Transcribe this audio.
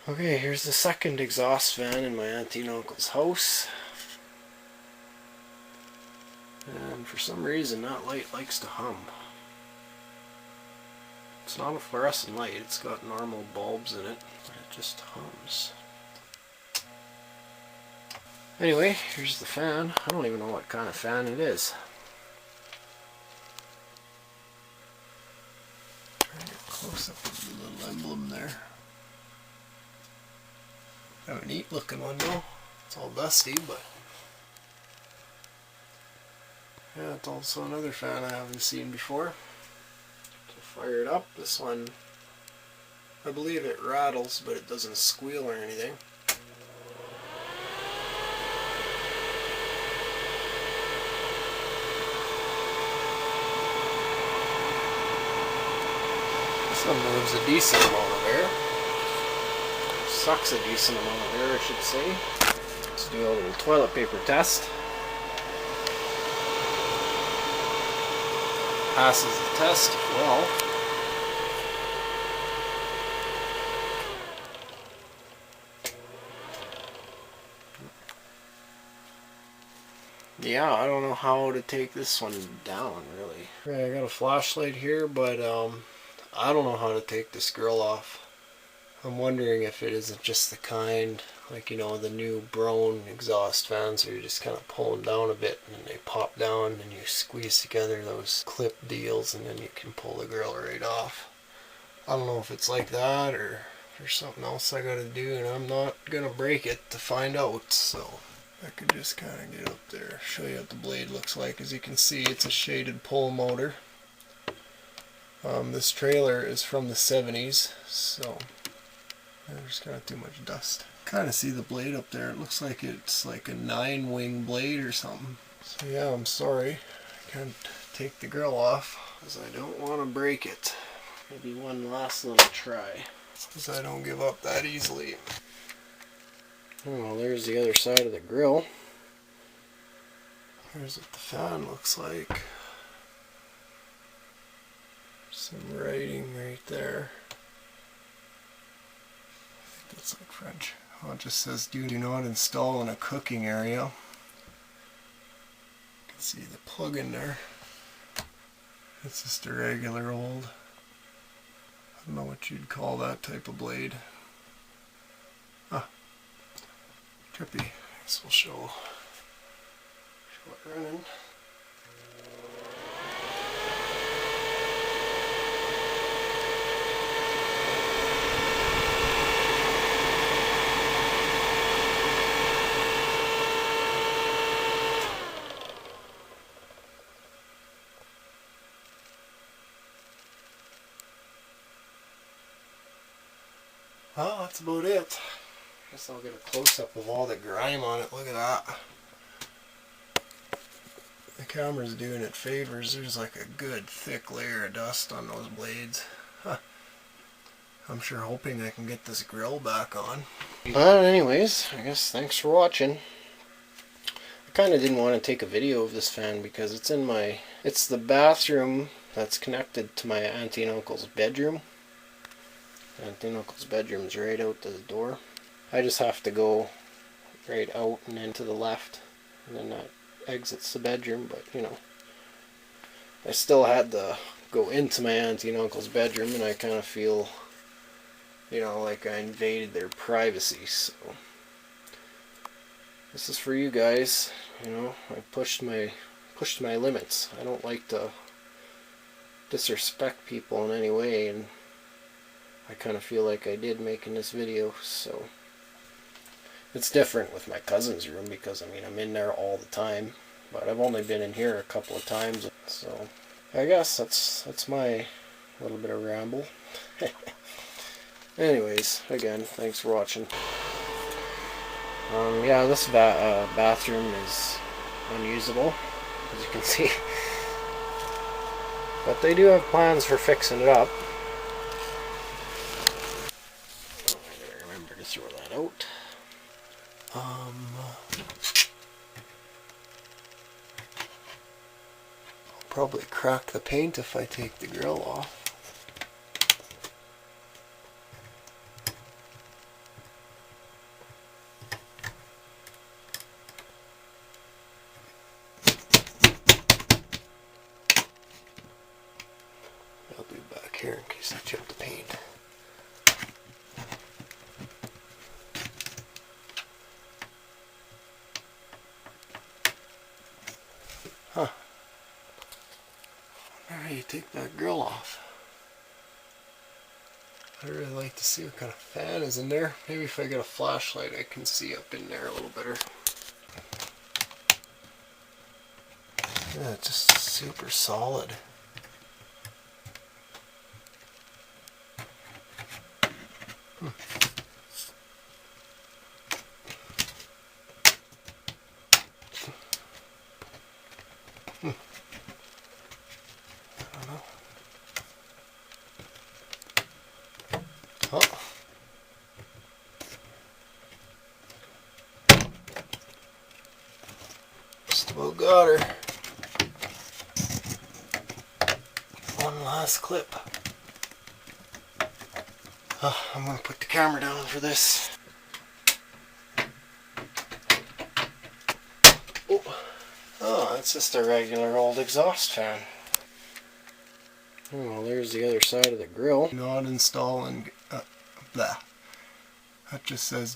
Okay, here's the second exhaust fan in my auntie and uncle's house. And for some reason that light likes to hum. It's not a fluorescent light, it's got normal bulbs in it, but it just hums. Anyway, here's the fan. I don't even know what kind of fan it is. Try to get close up with the little emblem there. Kind of a neat looking one though. It's all dusty, but yeah, it's also another fan I haven't seen before. To fire it up, this one, I believe it rattles, but it doesn't squeal or anything. This one moves a decent amount of air. Sucks a decent amount of air, I should say. Let's do a little toilet paper test. Passes the test well. Yeah, I don't know how to take this one down, really. Okay, I got a flashlight here, but I don't know how to take this grill off. I'm wondering if it isn't just the kind, like, you know, the new Brown exhaust fans where you just kind of pull them down a bit and then they pop down and you squeeze together those clip deals and then you can pull the grill right off. I don't know if it's like that or if there's something else I gotta do, and I'm not gonna break it to find out, so I could just kind of get up there, show you what the blade looks like. As you can see, it's a shaded pull motor. This trailer is from the 70's, so there's kind of too much dust. Kind of see the blade up there. It looks like it's like a 9-wing blade or something. So yeah, I'm sorry. I can't take the grill off because I don't want to break it. Maybe one last little try, because I don't give up that easily. Well, there's the other side of the grill. Here's what the fan looks like. Some writing right there. That's like French. Oh, it just says do not install in a cooking area. You can see the plug in there. It's just a regular old, I don't know what you'd call that type of blade. Ah, trippy. This will show it running. Well, that's about it. Guess I'll get a close-up of all the grime on it. Look at that. The camera's doing it favors. There's like a good thick layer of dust on those blades. Huh. I'm sure hoping I can get this grill back on. But anyways, I guess thanks for watching. I kind of didn't want to take a video of this fan because it's the bathroom that's connected to my auntie and uncle's bedroom. Auntie and uncle's bedroom's right out the door. I just have to go right out and then to the left, and then that exits the bedroom, but you know, I still had to go into my auntie and uncle's bedroom, and I kind of feel, you know, like I invaded their privacy. So this is for you guys. You know, I pushed my limits. I don't like to disrespect people in any way, and I kind of feel like I did making this video. So it's different with my cousin's room because I mean I'm in there all the time, but I've only been in here a couple of times, so I guess that's my little bit of ramble. Anyways, again, thanks for watching. Yeah, this bathroom is unusable, as you can see, but they do have plans for fixing it up. Oh, I gotta remember to throw that out. I'll probably crack the paint if I take the grill off. here in case I chip the paint. Huh. I wonder how you take that grill off. I'd really like to see what kind of fan is in there. Maybe if I get a flashlight I can see up in there a little better. Yeah, it's just super solid. I don't know. Oh. Just about got her. One last clip. I'm going to put the camera down for this. Oh, that's just a regular old exhaust fan. Oh, well, there's the other side of the grill. Not installing, blah. That just says